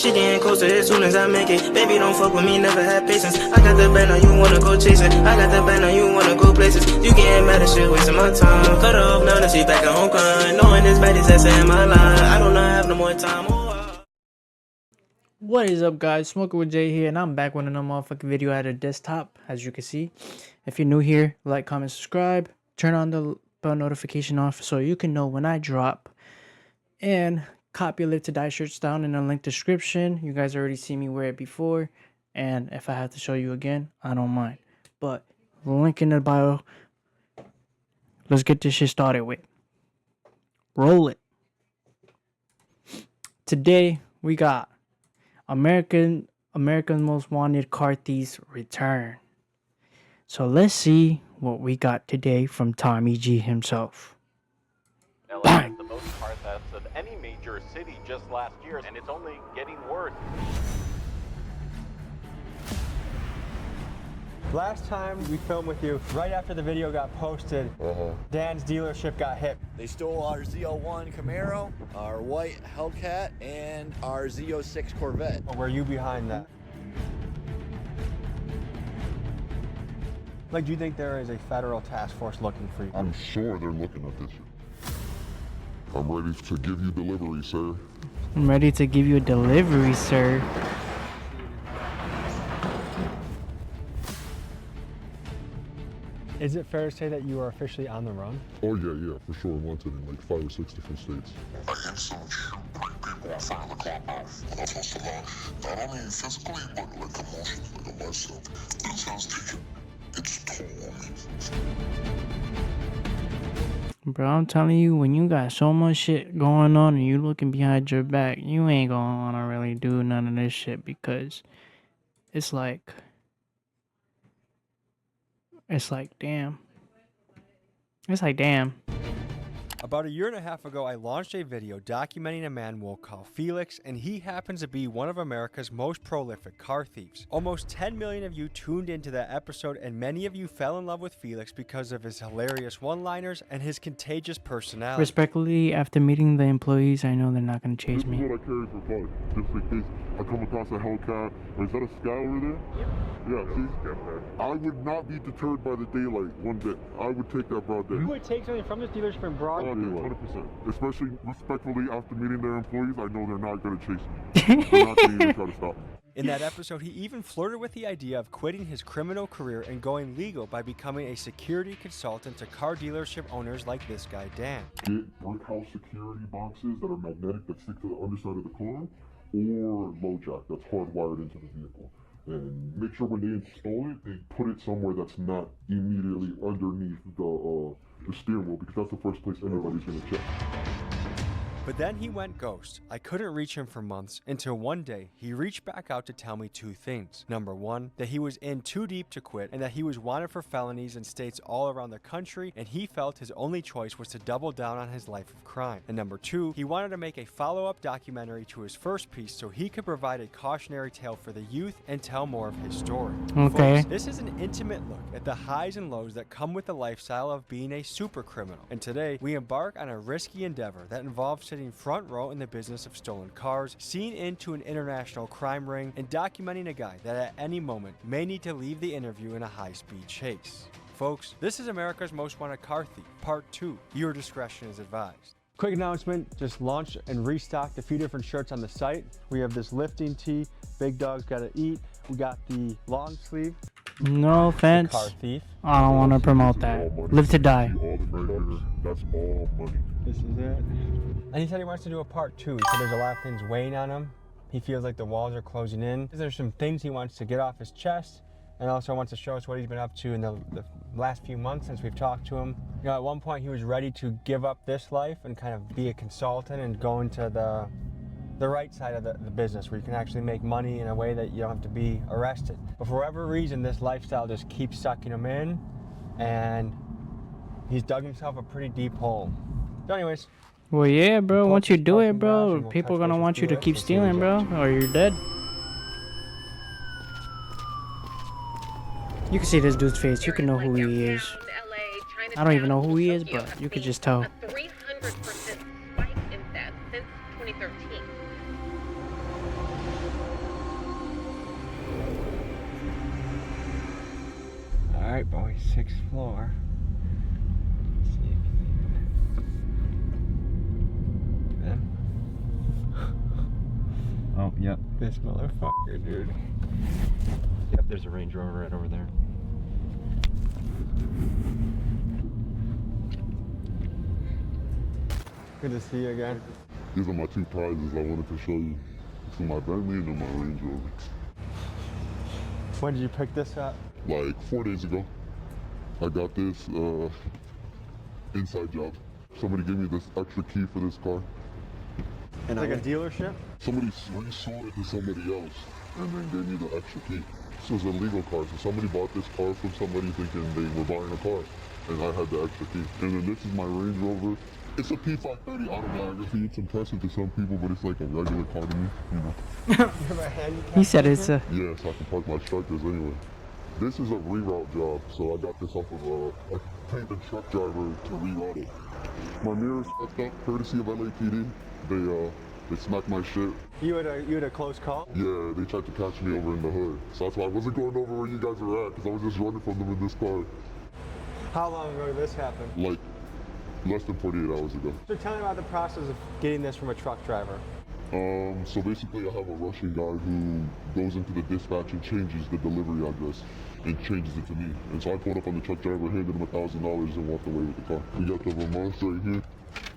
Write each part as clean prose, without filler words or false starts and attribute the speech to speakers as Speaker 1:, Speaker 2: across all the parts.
Speaker 1: She getting closer as soon as I make it. Baby, don't fuck with me, never had patience. I got the band, now you wanna go chasing. I got the band, now you wanna go places. You getting mad at shit, wasting my time. Cut her off now, that she back at home crying. Knowing this bad is that's in my line. I don't have no more time.
Speaker 2: What is up, guys? Smoking with Jay here, and I'm back with another motherfucking video at a desktop, as you can see. If you're new here, like, comment, subscribe, turn on the bell notification off so you can know when I drop, and copy Live to Die shirts down in the link description. You guys already see me wear it before, and if I have to show you again, I don't mind. But link in the bio. Let's get this shit started with. Roll it. Today we got America's Most Wanted car thieves return. So let's see what we got today from Tommy G himself.
Speaker 3: LA had the most car thefts of any major city just last year, and it's only getting worse.
Speaker 4: Last time we filmed with you, right after the video got posted, Dan's dealership got hit.
Speaker 5: They stole our Z01 Camaro, our white Hellcat, and our Z06 Corvette.
Speaker 4: Were you behind that? Like, do you think there is a federal task force looking for you?
Speaker 6: I'm sure they're looking at this shit. I'm ready to give you delivery, sir.
Speaker 2: I'm ready to give you a delivery, sir.
Speaker 4: Is it fair to say that you are officially on the run?
Speaker 6: Oh yeah, for sure. Wanted in like 5 or 6 different states.
Speaker 7: I instantly shoot three people in front of the clubhouse. And that's what's allowed. Not only physically, but like emotionally on myself. This has taken its toll on me.
Speaker 2: Bro, I'm telling you, when you got so much shit going on and you looking behind your back, you ain't gonna wanna really do none of this shit, because it's like damn. It's like damn.
Speaker 4: About a year and a half ago, I launched a video documenting a man we'll call Felix, and he happens to be one of America's most prolific car thieves. Almost 10 million of you tuned into that episode, and many of you fell in love with Felix because of his hilarious one-liners and his contagious personality.
Speaker 2: Respectfully, after meeting the employees, I know they're not gonna chase me.
Speaker 6: This is what I carry for fun, just in case I come across a Hellcat. Or is that a Sky over there? Yep. Yeah, see? I would not be deterred by the daylight one bit. I would take that broad day.
Speaker 4: You would take something from this dealership in broad?
Speaker 6: 100%. Especially respectfully, after meeting their employees, I know they're not going to chase me. They're not going to try to stop me.
Speaker 4: In that episode, he even flirted with the idea of quitting his criminal career and going legal by becoming a security consultant to car dealership owners like this guy, Dan.
Speaker 6: Get brick house security boxes that are magnetic that stick to the underside of the car, or low jack that's hardwired into the vehicle. And make sure when they install it, they put it somewhere that's not immediately underneath the steering wheel, because that's the first place anybody's going to check.
Speaker 4: But then he went ghost. I couldn't reach him for months until one day he reached back out to tell me two things. Number one, that he was in too deep to quit and that he was wanted for felonies in states all around the country, and he felt his only choice was to double down on his life of crime. And number two, he wanted to make a follow-up documentary to his first piece so he could provide a cautionary tale for the youth and tell more of his story.
Speaker 2: Okay.
Speaker 4: Folks, this is an intimate look at the highs and lows that come with the lifestyle of being a super criminal. And today, we embark on a risky endeavor that involves sitting front row in the business of stolen cars, seeing into an international crime ring, and documenting a guy that at any moment may need to leave the interview in a high-speed chase. Folks, this is America's Most Wanted Car Thief, Part 2. Your discretion is advised. Quick announcement, just launched and restocked a few different shirts on the site. We have this lifting tee, Big Dog's Gotta Eat. We got the long sleeve.
Speaker 2: No offense.
Speaker 4: Car Thief.
Speaker 2: I don't want to promote that. Live to Die.
Speaker 6: That's all money.
Speaker 4: This is it. And he said he wants to do a part 2. He said there's a lot of things weighing on him. He feels like the walls are closing in. There's some things he wants to get off his chest, and also wants to show us what he's been up to in the last few months since we've talked to him. You know, at one point he was ready to give up this life and kind of be a consultant and go into the right side of the business where you can actually make money in a way that you don't have to be arrested. But for whatever reason, this lifestyle just keeps sucking him in, and he's dug himself a pretty deep hole. So anyways.
Speaker 2: Well, yeah, bro. Once you do it, bro, people are gonna want you to keep stealing, bro, or you're dead. You can see this dude's face. You can know who he is. I don't even know who he is, but you could just tell.
Speaker 8: A 300% spike in theft since 2013.
Speaker 4: Alright, boys, 6th floor. Let's see if you can. Oh, yep. This motherfucker, dude. Yep, there's a Range Rover right over there. Good to see you again.
Speaker 6: These are my two prizes I wanted to show you. It's my Bentley and then my Range Rover.
Speaker 4: When did you pick this up?
Speaker 6: Like 4 days ago, I got this inside job. Somebody gave me this extra key for this car.
Speaker 4: It's like a dealership?
Speaker 6: Somebody resold it to somebody else and then gave me the extra key. This was a legal car, so somebody bought this car from somebody thinking they were buying a car. And I had the extra key. And then this is my Range Rover. It's a P530 autobiography. It's impressive to some people, but it's like a regular car to me, you know.
Speaker 4: You have a handicap?
Speaker 2: He said it's a.
Speaker 6: Yeah, so I can park my Strikers anyway. This is a reroute job, so I got this off of I paid the truck driver to reroute it. My mirror's fucked up, courtesy of LAPD. They smacked my shit.
Speaker 4: You had a close call?
Speaker 6: Yeah, they tried to catch me over in the hood. So that's why I wasn't going over where you guys were at, because I was just running from them in this car.
Speaker 4: How long ago did this happen?
Speaker 6: Like, less than 48 hours ago.
Speaker 4: So tell me about the process of getting this from a truck driver.
Speaker 6: So basically I have a Russian guy who goes into the dispatch and changes the delivery address and changes it to me. And so I pulled up on the truck driver, handed him $1,000 and walked away with the car. We got the Vermont right here.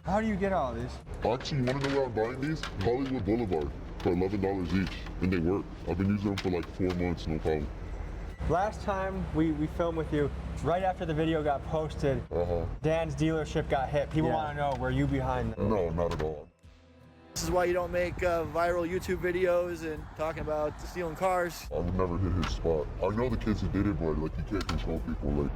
Speaker 4: How do you get all these?
Speaker 6: Actually, you want to know where I'm buying these? Hollywood Boulevard for $11 each. And they work. I've been using them for like 4 months, no problem.
Speaker 4: Last time we filmed with you, right after the video got posted, Dan's dealership got hit. People want to know, were you behind them?
Speaker 6: No, not at all.
Speaker 5: This is why you don't make viral YouTube videos and talking about stealing cars.
Speaker 6: I would never hit his spot. I know the kids who did it, but like you can't control people. Like,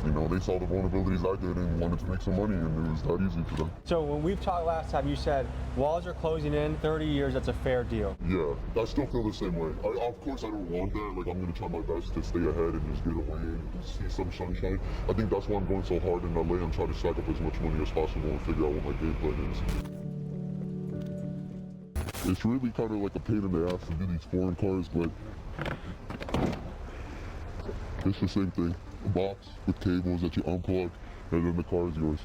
Speaker 6: you know, they saw the vulnerabilities I did and wanted to make some money, and it was that easy for them.
Speaker 4: So when we've talked last time, you said walls are closing in, 30 years, that's a fair deal.
Speaker 6: Yeah, I still feel the same way. Of course, I don't want that. Like, I'm going to try my best to stay ahead and just get away and just see some sunshine. I think that's why I'm going so hard in LA. I'm trying to stack up as much money as possible and figure out what my game plan is. It's really kind of like a pain in the ass to do these foreign cars, but it's the same thing. A box with cables that you unplug, and then the car is yours.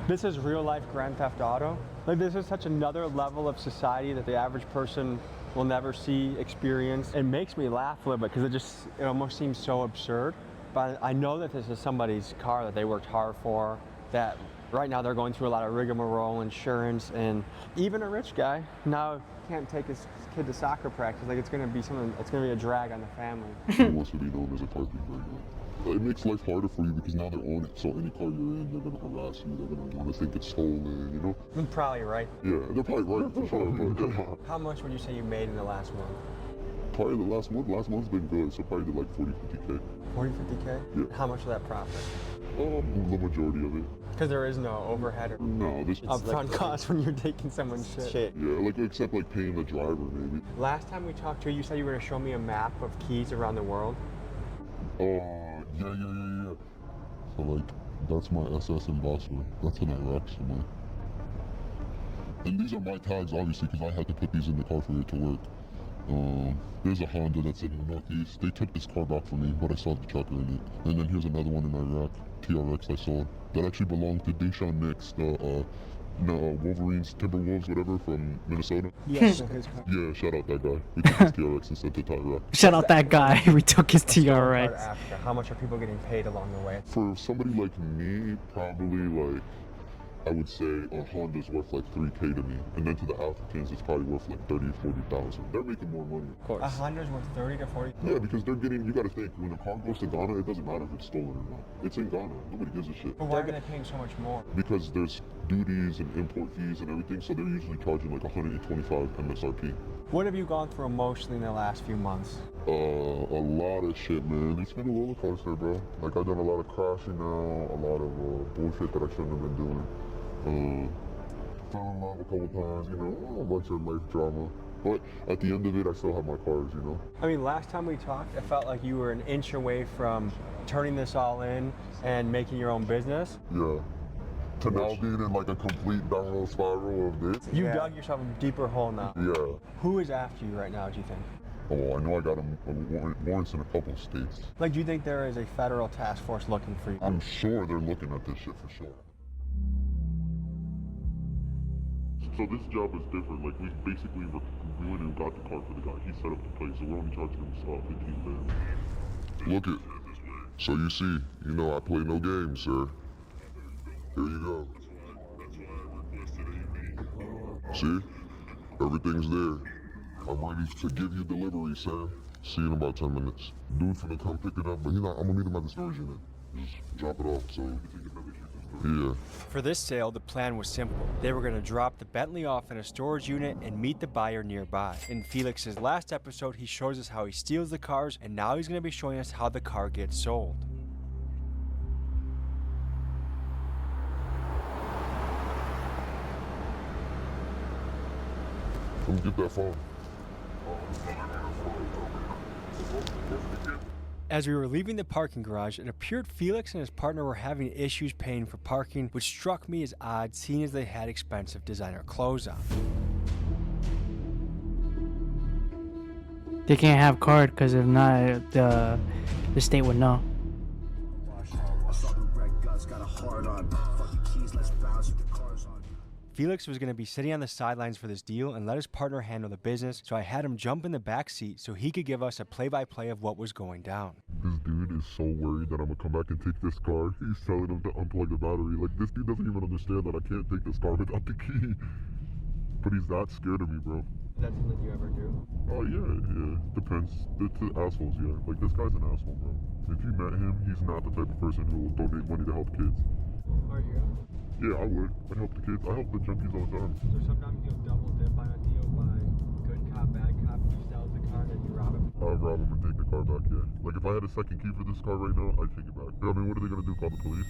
Speaker 4: This is real life Grand Theft Auto. Like, this is such another level of society that the average person will never see, experience. It makes me laugh a little bit because it almost seems so absurd. But I know that this is somebody's car that they worked hard for, that right now they're going through a lot of rigmarole, insurance, and even a rich guy now can't take his kid to soccer practice. Like, it's gonna be a drag on the family.
Speaker 6: He wants to be known as a car thief right now. It makes life harder for you because now they're on it. So any car you're in, they're gonna harass you. They're gonna want to think it's stolen, you know?
Speaker 4: You're probably right.
Speaker 6: Yeah, they're probably right for sure. But
Speaker 4: How much would you say you made in the last month?
Speaker 6: probably the last month. Last month's been good, so probably did like 40, 50K.
Speaker 4: 40, 50K?
Speaker 6: Yeah.
Speaker 4: How much of that profit?
Speaker 6: The majority of it.
Speaker 4: Because there is no overhead or
Speaker 6: No, this.
Speaker 4: upfront cost when you're taking someone's shit.
Speaker 6: Yeah, like except like paying the driver maybe.
Speaker 4: Last time we talked to you, you said you were going to show me a map of keys around the world.
Speaker 6: Yeah. So like, that's my SS ambassador. That's in Iraq somewhere. And these are my tags, obviously, because I had to put these in the car for it to work. There's a Honda that's in the Northeast. They took this car back from me, but I saw the trucker in it. And then here's another one in Iraq, TRX I sold. That actually belonged to Deshaun Nix, the Wolverines, Timberwolves, whatever, from Minnesota.
Speaker 4: Yes.
Speaker 6: Yeah, shout out that guy. We took his TRX and sent it to Iraq.
Speaker 2: Shout out that guy. We took his TRX.
Speaker 4: Africa. How much are people getting paid along the way?
Speaker 6: For somebody like me, probably like, I would say a Honda's worth like 3K to me. And then to the Africans, it's probably worth like 30, 40,000. They're making more money.
Speaker 4: Of course. A Honda's worth 30 to 40.
Speaker 6: Yeah, because they're getting, you gotta think, when a car goes to Ghana, it doesn't matter if it's stolen or not. It's in Ghana. Nobody gives a shit.
Speaker 4: But why are they paying so much more?
Speaker 6: Because there's duties and import fees and everything, so they're usually charging like 125 MSRP.
Speaker 4: What have you gone through emotionally in the last few months?
Speaker 6: A lot of shit, man. It's been a roller coaster, bro. Like, I've done a lot of crashing now, a lot of bullshit that I shouldn't have been doing. Fell in love a couple times, you know, a bunch of life drama. But at the end of it, I still have my cars, you know.
Speaker 4: I mean, last time we talked, it felt like you were an inch away from turning this all in and making your own business.
Speaker 6: Yeah. To now being in like a complete downward spiral of this.
Speaker 4: You dug yourself a deeper hole now.
Speaker 6: Yeah.
Speaker 4: Who is after you right now, do you think?
Speaker 6: Oh, I know I got him warrants in a couple of states.
Speaker 4: Like, do you think there is a federal task force looking for you?
Speaker 6: I'm sure they're looking at this shit for sure. So this job is different. Like, we basically went and got the car for the guy. He set up the place, so we're only charging him 15 grand. Look it. So you see, you know I play no games, sir. Here you go. See? Everything's there. I'm ready to give you delivery, sir. See you in about 10 minutes. Dude's gonna come pick it up, but I'm gonna meet him at the storage unit. Just drop it off, so yeah.
Speaker 4: For this sale, the plan was simple. They were going to drop the Bentley off in a storage unit and meet the buyer nearby. In Felix's last episode, he shows us how he steals the cars, and now he's going to be showing us how the car gets sold.
Speaker 6: Let me get that phone.
Speaker 4: As we were leaving the parking garage, it appeared Felix and his partner were having issues paying for parking, which struck me as odd seeing as they had expensive designer clothes on.
Speaker 2: They can't have card because if not, the state would know.
Speaker 4: Felix was going to be sitting on the sidelines for this deal and let his partner handle the business, so I had him jump in the back seat so he could give us a play-by-play of what was going down.
Speaker 6: This dude is so worried that I'm gonna come back and take this car. He's telling him to unplug the battery. Like, this dude doesn't even understand that I can't take this car without the key. But he's that scared of me, bro.
Speaker 4: That's something you ever do?
Speaker 6: Oh, yeah. Depends. To assholes, yeah. Like, this guy's an asshole, bro. If you met him, he's not the type of person who will donate money to help kids.
Speaker 4: Are you?
Speaker 6: Yeah, I would. I'd help the kids. I help the junkies all the time.
Speaker 4: So sometimes you'll double dip on a deal by good cop, bad cop, you sell the car and then you rob him?
Speaker 6: I'd rob him and take the car back, yeah. Like, if I had a second key for this car right now, I'd take it back. I mean, what are they gonna do, call the police?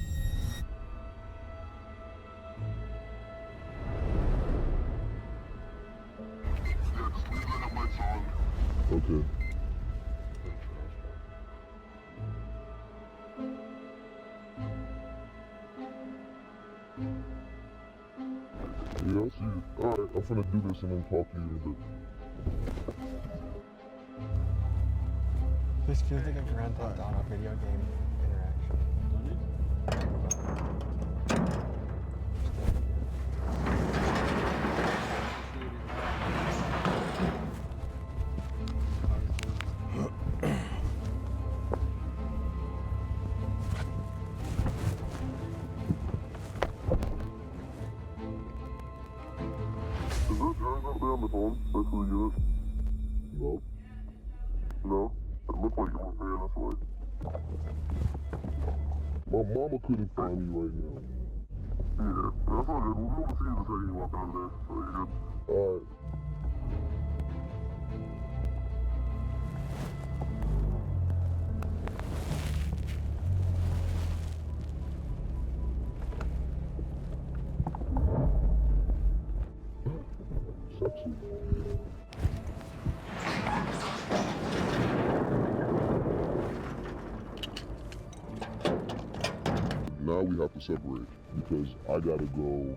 Speaker 6: Okay. Yeah, I'll see you. Alright, I'm gonna do this and then talk to you in a bit.
Speaker 4: This feels like a Grand Theft Auto video game interaction.
Speaker 6: Is there guys out there on the phone? That's who you is? No. No? It looked like you were paying us right. My mama couldn't find me right now. Yeah, that's all good. We'll be able to see you the second you walk out of there. So you're good. Alright. Sexy. Now we have to separate because I gotta go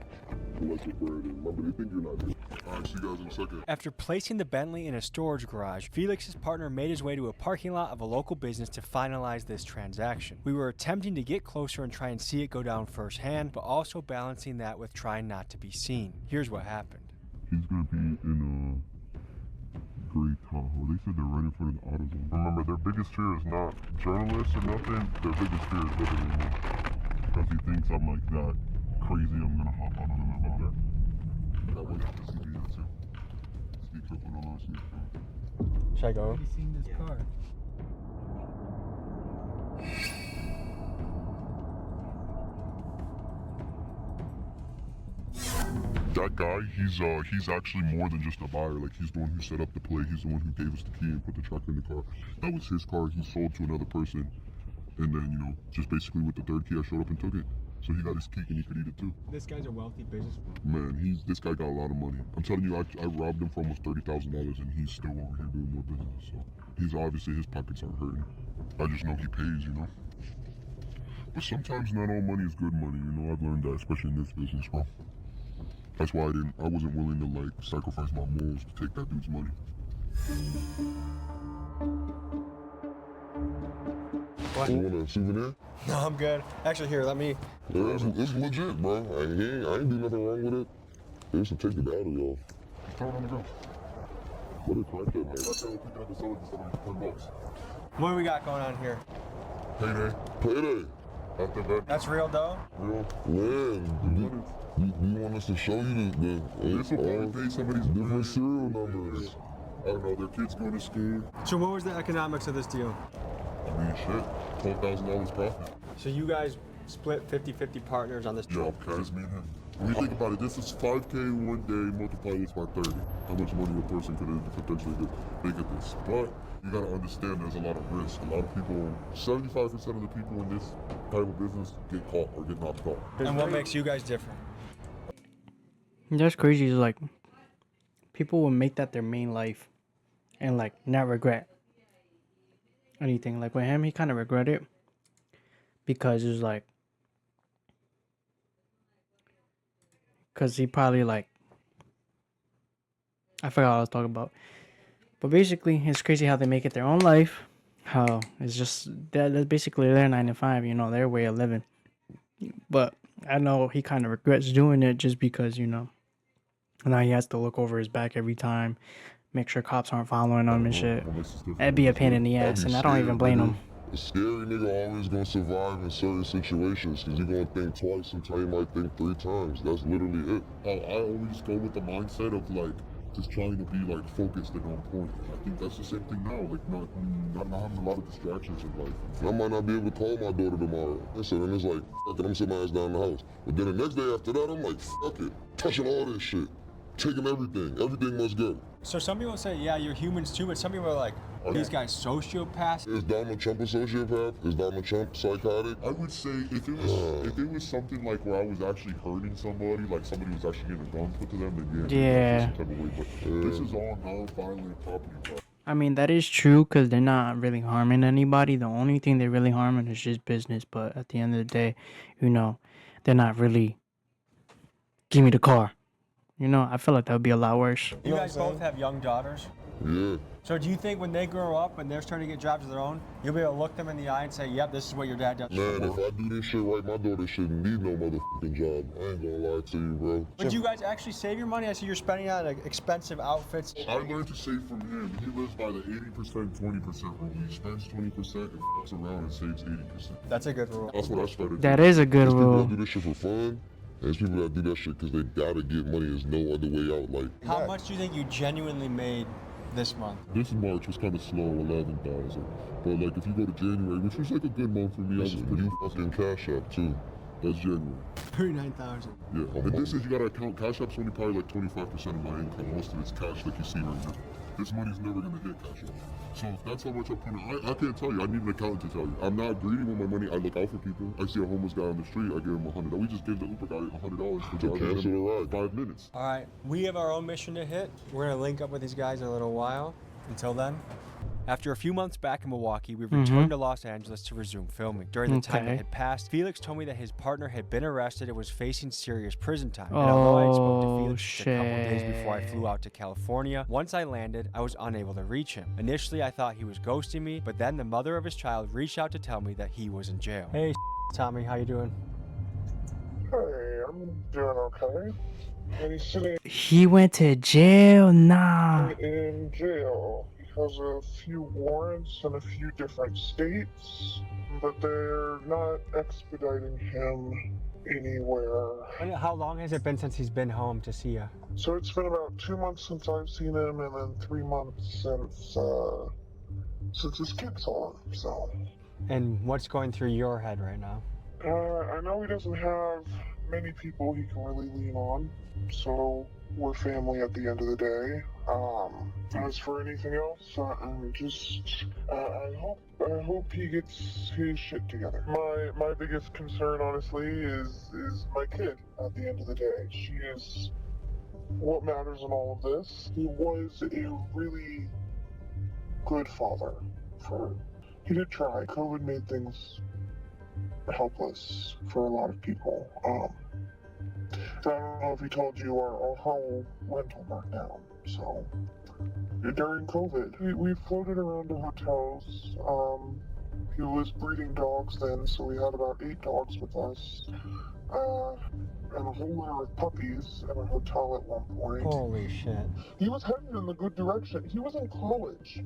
Speaker 6: collect the bread. And remember, they think you're not here. Alright, see you guys in a second.
Speaker 4: After placing the Bentley in a storage garage, Felix's partner made his way to a parking lot of a local business to finalize this transaction. We were attempting to get closer and try and see it go down firsthand, but also balancing that with trying not to be seen. Here's what happened.
Speaker 6: He's gonna be in a gray Tahoe. They said they're right in front of the AutoZone. Remember, their biggest fear is not journalists or nothing. Their biggest fear is living in here. Because he thinks I'm like that crazy, I'm gonna hop on him about that. That way, just to be here too. Just be careful, don't let me see.
Speaker 4: Should I go?
Speaker 2: Have you seen this car?
Speaker 6: That guy, he's actually more than just a buyer. Like, he's the one who set up the play. He's the one who gave us the key and put the truck in the car. That was his car. He sold to another person. And then, you know, just basically with the third key, I showed up and took it. So he got his cake and he could eat it too.
Speaker 4: This guy's a wealthy businessman.
Speaker 6: Man, this guy got a lot of money. I'm telling you, I robbed him for almost $30,000 and he's still over here doing more business. So he's obviously, his pockets aren't hurting. I just know he pays, you know. But sometimes not all money is good money, you know. I've learned that, especially in this business, bro. That's why I wasn't willing to like sacrifice my morals to take that dude's money.
Speaker 4: What?
Speaker 6: You want a souvenir?
Speaker 4: No, I'm good. Actually, here, let me.
Speaker 6: Yeah, it's legit, bro. I ain't do nothing wrong with it. They should take the battery off. Just turn it on the go. What a crack that, man. That's how we pick it up and sell it for $10.
Speaker 4: What do we got going on here?
Speaker 6: Payday. Payday. After that.
Speaker 4: That's real dough?
Speaker 6: Real. Man, you want us to show you the this will probably pay somebody's different serial numbers. I don't know, their kids go to school.
Speaker 4: So what was the economics of this deal?
Speaker 6: I mean, shit. $12,000 profit.
Speaker 4: So you guys split 50-50 partners on this
Speaker 6: Yeah,
Speaker 4: deal?
Speaker 6: just me and him. When you think about it, this is $5K one day, multiply this by 30. How much money a person could potentially make at this. But you gotta understand there's a lot of risk. A lot of people, 75% of the people in this type of business get caught or get knocked off.
Speaker 4: And what makes you guys different?
Speaker 2: That's crazy. Is like people will make that their main life and like not regret anything. Like with him, he kind of regretted it because it was like, because he probably like, I forgot what I was talking about. But basically, it's crazy how they make it their own life. How it's just that's basically their 9 to 5, you know, their way of living. But I know he kind of regrets doing it just because, you know, now he has to look over his back every time, make sure cops aren't following him and shit. That'd be a pain in the ass, and I don't even blame him.
Speaker 6: A scary nigga always gonna survive in certain situations because you're gonna think twice, sometimes you might think 3 times. That's literally it. I always go with the mindset of like, just trying to be like focused and on point. I think that's the same thing now, like not having a lot of distractions in life. I might not be able to call my daughter tomorrow. So then it's like, fuck it, I'm sitting my ass down in the house. But then the next day after that, I'm like, fuck it, touching all this shit, taking everything must go.
Speaker 4: So some people say, yeah, you're humans too, but some people are like, these guys sociopaths.
Speaker 6: Is Donald Trump a sociopath? Is Donald Trump psychotic?
Speaker 8: I would say if it was something like where I was actually hurting somebody, like somebody was actually getting a gun put to them, then
Speaker 2: Yeah.
Speaker 8: some type of way. But this is all non-violent property.
Speaker 2: I mean, that is true because they're not really harming anybody. The only thing they're really harming is just business. But at the end of the day, you know, they're not really, give me the car. You know, I feel like that would be a lot worse.
Speaker 4: You guys both have young daughters.
Speaker 6: Yeah.
Speaker 4: So do you think when they grow up and they're starting to get jobs of their own, you'll be able to look them in the eye and say, yep, this is what your dad does?
Speaker 6: Man, if I do this shit right, my daughter shouldn't need no motherfucking job. I ain't gonna lie to you, bro.
Speaker 4: Would you guys actually save your money? I see you're spending on expensive outfits.
Speaker 8: I learned to save from him. He lives by the 80%, 20% rule. He spends 20% and fucks around and saves 80%.
Speaker 4: That's a good rule.
Speaker 6: That's what I started
Speaker 2: That
Speaker 6: doing.
Speaker 2: is a good
Speaker 6: There's people
Speaker 2: rule.
Speaker 6: that do this shit for fun, and there's people that do that shit because they gotta get money. There's no other way out. Like,
Speaker 4: How much do you think you genuinely made this month?
Speaker 6: this March was kind of slow, 11,000. But like, if you go to January, which was like a good month for me, I was pretty fucking Cash App too. That's January.
Speaker 4: 39,000.
Speaker 6: Yeah. And this is, you gotta account, Cash App's only probably like 25% of my income. Most of it's cash like you see right now. This money's never gonna hit Cash App. So if that's how much I put in, I can't tell you. I need an accountant to tell you. I'm not greedy with my money. I look out for people. I see a homeless guy on the street, I give him $100. We just gave the Uber guy $100 to cancel a ride. 5 minutes.
Speaker 4: All right, we have our own mission to hit. We're gonna link up with these guys in a little while. Until then. After a few months back in Milwaukee, we returned to Los Angeles to resume filming. During the time that had passed, Felix told me that his partner had been arrested and was facing serious prison time. And although I had spoke to Felix just a couple days before I flew out to California, once I landed, I was unable to reach him. Initially, I thought he was ghosting me, but then the mother of his child reached out to tell me that he was in jail. Hey, Tommy, how you doing?
Speaker 9: Hey, I'm doing okay. And he's sitting
Speaker 2: He went to jail? Nah.
Speaker 9: in jail because of a few warrants in a few different states, but they're not expediting him anywhere.
Speaker 4: How long has it been since he's been home to see you?
Speaker 9: So it's been about 2 months since I've seen him, and then 3 months since his kid's on. So
Speaker 4: And what's going through your head right now?
Speaker 9: I know he doesn't have many people he can really lean on, so we're family at the end of the day. As for anything else, I hope he gets his shit together. My biggest concern, honestly, is my kid. At the end of the day, she is what matters in all of this. He was a really good father. He did try. COVID made things helpless for a lot of people. I don't know if he told you our whole rental burnt down. So during COVID, we floated around to hotels. He was breeding dogs then, so we had about 8 dogs with us. And a whole litter of puppies in a hotel at one point.
Speaker 4: Holy shit.
Speaker 9: He was heading in the good direction. He was in college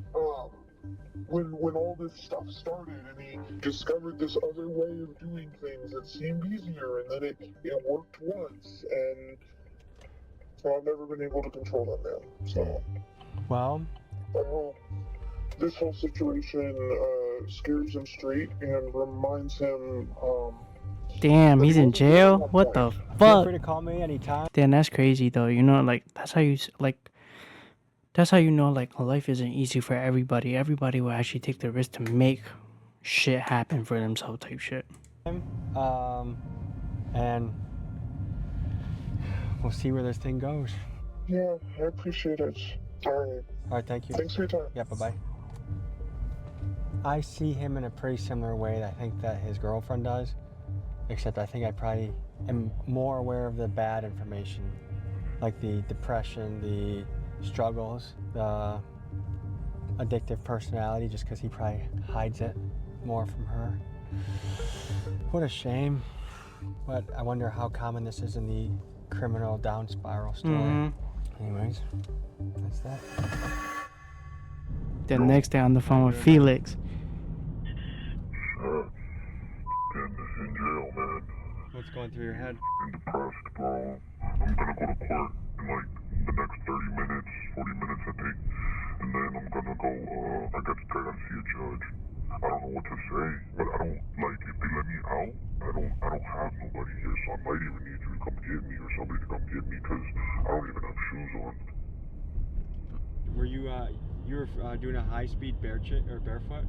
Speaker 9: when all this stuff started, and he discovered this other way of doing things that seemed easier, and then it worked once, and so I've never been able to control that man. So,
Speaker 4: Well,
Speaker 9: I hope this whole situation scares him straight and reminds him.
Speaker 2: Damn, he's in jail? What the
Speaker 4: feel
Speaker 2: fuck?
Speaker 4: free to call me anytime.
Speaker 2: Damn, that's crazy though. You know, like that's how you that's how you know like life isn't easy for everybody. Everybody will actually take the risk to make shit happen for themselves type shit.
Speaker 4: And we'll see where this thing goes.
Speaker 9: Yeah, I appreciate it. All
Speaker 4: right, thank you.
Speaker 9: Thanks for your time.
Speaker 4: Yeah, bye-bye. I see him in a pretty similar way that I think that his girlfriend does, except I think I probably am more aware of the bad information, like the depression, the struggles, the addictive personality, just because he probably hides it more from her. What a shame. But I wonder how common this is in the criminal down spiral story. Anyways, that's that.
Speaker 2: The next day on the phone with Felix.
Speaker 8: In jail, man.
Speaker 4: What's going through your head?
Speaker 8: I'm depressed, bro. I'm gonna go to court in like the next 30 minutes, 40 minutes, I think. And then I'm gonna go, I gotta see a judge. I don't know what to say, but I don't, like, if they let me out, I don't have nobody here, so I might even need you to come get me or somebody to come get me, because I don't even have shoes on.
Speaker 4: Were you, doing a high-speed barefoot?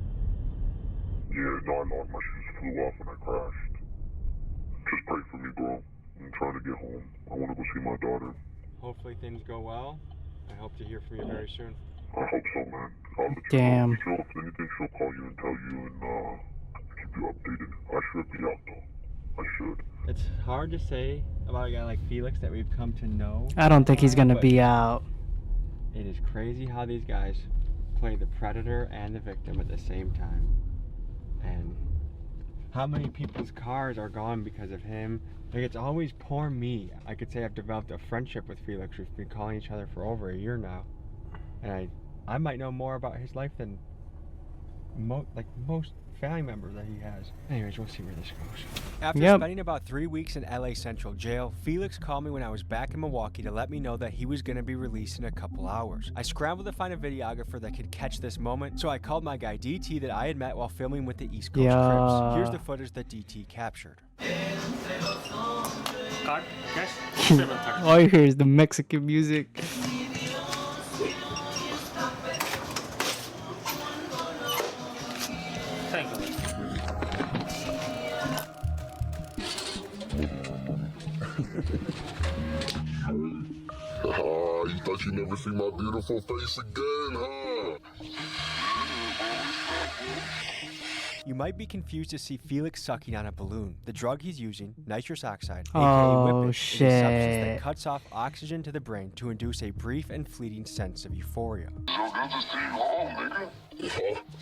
Speaker 8: Yeah, no, my shoes flew off when I crashed. Just pray for me, bro. I'm trying to get home. I want to go see my daughter.
Speaker 4: Hopefully things go well. I hope to hear from you very soon.
Speaker 8: I hope so, man. I'll let you
Speaker 2: Damn.
Speaker 8: know. If anything, she'll call you and tell you and keep you updated. I should be out, though. I should.
Speaker 4: It's hard to say about a guy like Felix that we've come to know.
Speaker 2: I don't think he's gonna be out.
Speaker 4: It is crazy how these guys play the predator and the victim at the same time. And how many people's cars are gone because of him. Like, it's always poor me. I could say I've developed a friendship with Felix. We've been calling each other for over a year now. And I might know more about his life than most family members that he has. Anyways, we'll see where this goes. After spending about 3 weeks in LA Central Jail, Felix called me when I was back in Milwaukee to let me know that he was going to be released in a couple hours. I scrambled to find a videographer that could catch this moment, so I called my guy DT that I had met while filming with the East Coast Crips. Here's the footage that DT captured.
Speaker 2: All you hear is the Mexican music.
Speaker 8: You thought you'd never see my beautiful face again, huh?
Speaker 4: You might be confused to see Felix sucking on a balloon. The drug he's using, nitrous oxide,
Speaker 2: Oh,
Speaker 4: aka Whippet, is a
Speaker 2: shit.
Speaker 4: substance that cuts off oxygen to the brain to induce a brief and fleeting sense of euphoria.
Speaker 8: So good to stay home, nigga.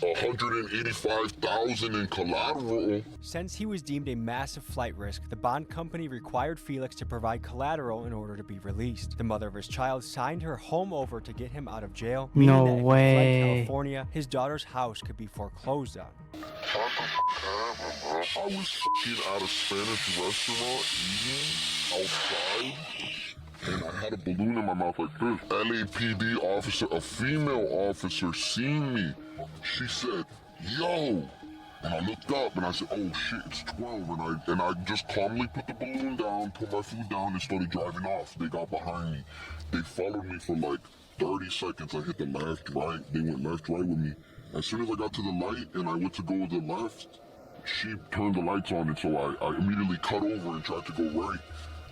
Speaker 8: 185,000 in collateral.
Speaker 4: Since he was deemed a massive flight risk, the bond company required Felix to provide collateral in order to be released. The mother of his child signed her home over to get him out of jail, meaning
Speaker 2: No
Speaker 4: that if he fled
Speaker 2: way.
Speaker 4: California, his daughter's house could be foreclosed on.
Speaker 8: I was fucking at a Spanish restaurant eating outside, and I had a balloon in my mouth like this. LAPD officer, a female officer, seen me. She said, "Yo," and I looked up and I said, "Oh shit, it's 12." And I just calmly put the balloon down, put my food down, and started driving off. They got behind me. They followed me for like 30 seconds. I hit the left, right. They went left, right with me. As soon as I got to the light and I went to go to the left, she turned the lights on, and so I immediately cut over and tried to go right,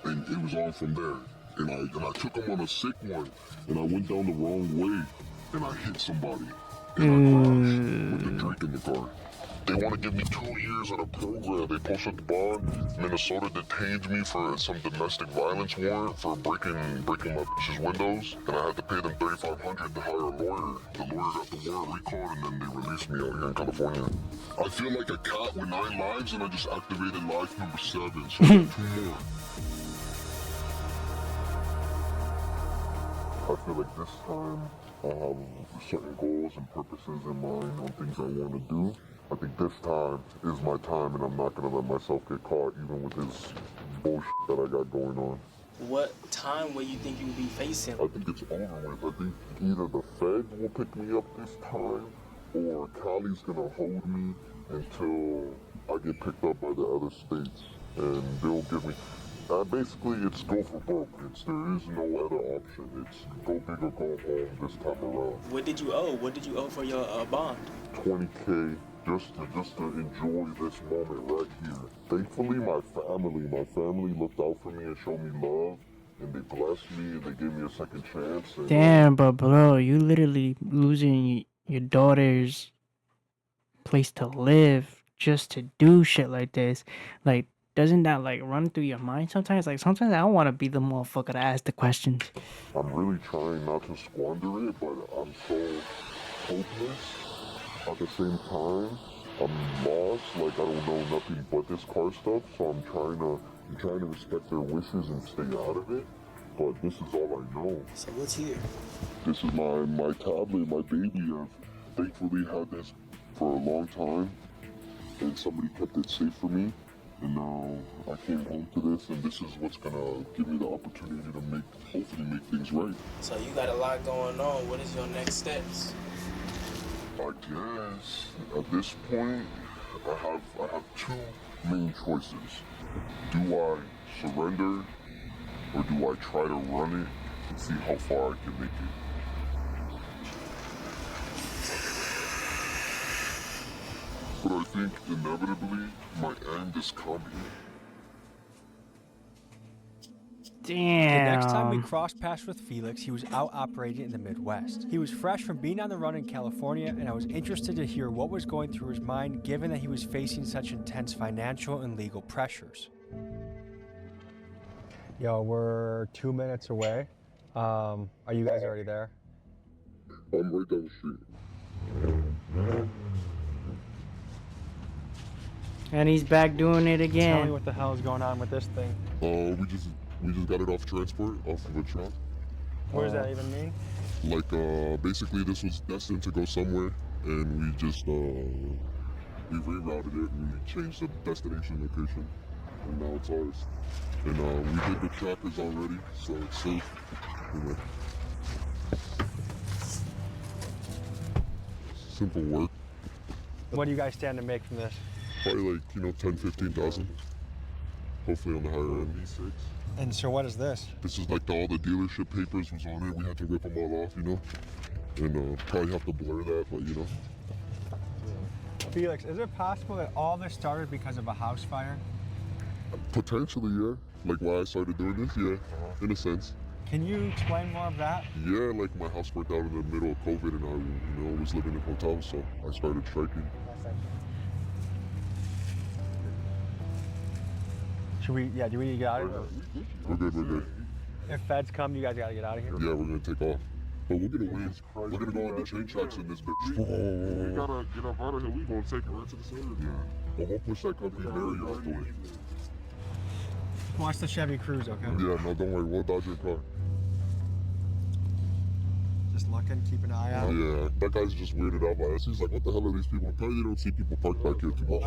Speaker 8: and it was on from there. And I took them on a sick one, and I went down the wrong way, and I hit somebody, and I crashed with the drink in the car. They want to give me 2 years on a program. They posted the bond. Minnesota detained me for some domestic violence warrant for breaking my bitch's windows, and I had to pay them $3,500 to hire a lawyer. The lawyer got the warrant recalled, and then they released me out here in California. I feel like a cat with 9 lives, and I just activated life number 7, so I got 2 more. I feel like this time I have certain goals and purposes in mind on things I want to do. I think this time is my time, and I'm not going to let myself get caught even with this bullshit that I got going on.
Speaker 1: What time will you think you'll be facing?
Speaker 8: I think it's over with. I think either the feds will pick me up this time, or Cali's going to hold me until I get picked up by the other states, and they'll give me... basically, it's go for broke. There is no other option. It's go big or go home this time around.
Speaker 1: What did you owe? What did you owe for your bond?
Speaker 8: $20K just to enjoy this moment right here. Thankfully, my family looked out for me and showed me love, and they blessed me and they gave me a second chance. And,
Speaker 2: Damn, but bro, you literally losing your daughter's place to live just to do shit like this. Like, doesn't that like run through your mind sometimes? Like, sometimes I don't want to be the motherfucker to ask the questions.
Speaker 8: I'm really trying not to squander it, but I'm so hopeless. At the same time, I'm lost. Like, I don't know nothing but this car stuff, so I'm trying to respect their wishes and stay out of it. But this is all I know.
Speaker 1: So what's here?
Speaker 8: This is my tablet, my baby. I've thankfully had this for a long time, and somebody kept it safe for me. And now I came home to this, and this is what's gonna give me the opportunity to hopefully make things right.
Speaker 1: So you got a lot going on. What is your next steps?
Speaker 8: I guess at this point, I have 2 main choices. Do I surrender, or do I try to run it and see how far I can make it? But I think inevitably my end is coming.
Speaker 2: Damn.
Speaker 4: The next time we crossed paths with Felix, he was out operating in the Midwest. He was fresh from being on the run in California, and I was interested to hear what was going through his mind given that he was facing such intense financial and legal pressures. Yo, we're 2 minutes away. Are you guys already there?
Speaker 8: I'm right down the street.
Speaker 2: And he's back doing it
Speaker 4: Tell me
Speaker 2: again.
Speaker 4: what the hell is going on with this thing.
Speaker 8: We just got it off transport, off of a truck.
Speaker 4: What does that even mean?
Speaker 8: Like, basically this was destined to go somewhere, and we just, we rerouted it, and we changed the destination location, and now it's ours. And, we did the trackers already, so it's safe, you know. Simple work.
Speaker 4: What do you guys stand to make from this?
Speaker 8: Probably like, 10, 15,000. Hopefully on the higher end. V6.
Speaker 4: And so what is this?
Speaker 8: This is like all the dealership papers was on it. We had to rip them all off, And probably have to blur that, but
Speaker 4: Felix, is it possible that all this started because of a house fire?
Speaker 8: Potentially, yeah. Like why I started doing this, yeah, in a sense.
Speaker 4: Can you explain more of that?
Speaker 8: Yeah, like my house burnt out in the middle of COVID, and I, was living in hotels, so I started striking.
Speaker 4: Do we need to get out of here?
Speaker 8: We're good.
Speaker 4: If feds come, you guys gotta get out of here?
Speaker 8: Yeah, we're gonna take off. But we're gonna win. We're gonna go on the train tracks in this bitch.
Speaker 6: We gotta get up out of here. We gonna take it right to the center.
Speaker 8: Yeah. But we'll push that company Mary out the way.
Speaker 4: Watch the Chevy Cruze, okay?
Speaker 8: Yeah, no, don't worry. We'll dodge your car.
Speaker 4: Just looking, keep an eye out.
Speaker 8: Yeah, that guy's just weirded out by us. He's like, what the hell are these people? Apparently they don't see people parked back here too much.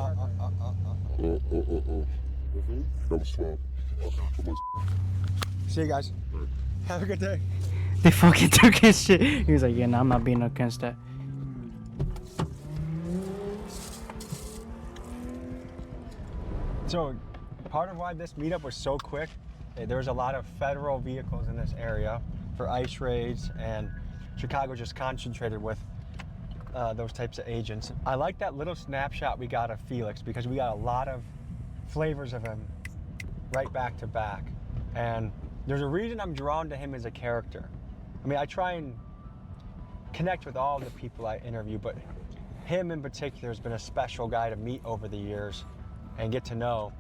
Speaker 8: That was 12.
Speaker 4: See you guys. Have a good day.
Speaker 2: They fucking took his shit. He was like, yeah, nah, I'm not being against that.
Speaker 4: So, part of why this meetup was so quick, there was a lot of federal vehicles in this area for ICE raids, and Chicago just concentrated with those types of agents. I like that little snapshot we got of Felix because we got a lot of flavors of him right back to back. And there's a reason I'm drawn to him as a character. I mean, I try and connect with all the people I interview, but him in particular has been a special guy to meet over the years and get to know.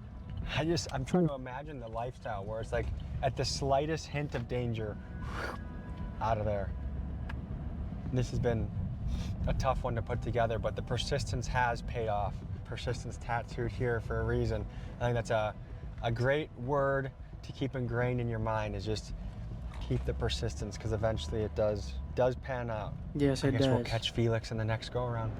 Speaker 4: I'm trying to imagine the lifestyle where it's like at the slightest hint of danger, out of there. This has been a tough one to put together, but the persistence has paid off. Persistence tattooed here for a reason. I think that's a great word to keep ingrained in your mind, is just keep the persistence, because eventually it does pan out.
Speaker 2: Yes, it
Speaker 4: I guess
Speaker 2: does.
Speaker 4: we'll catch Felix in the next go around.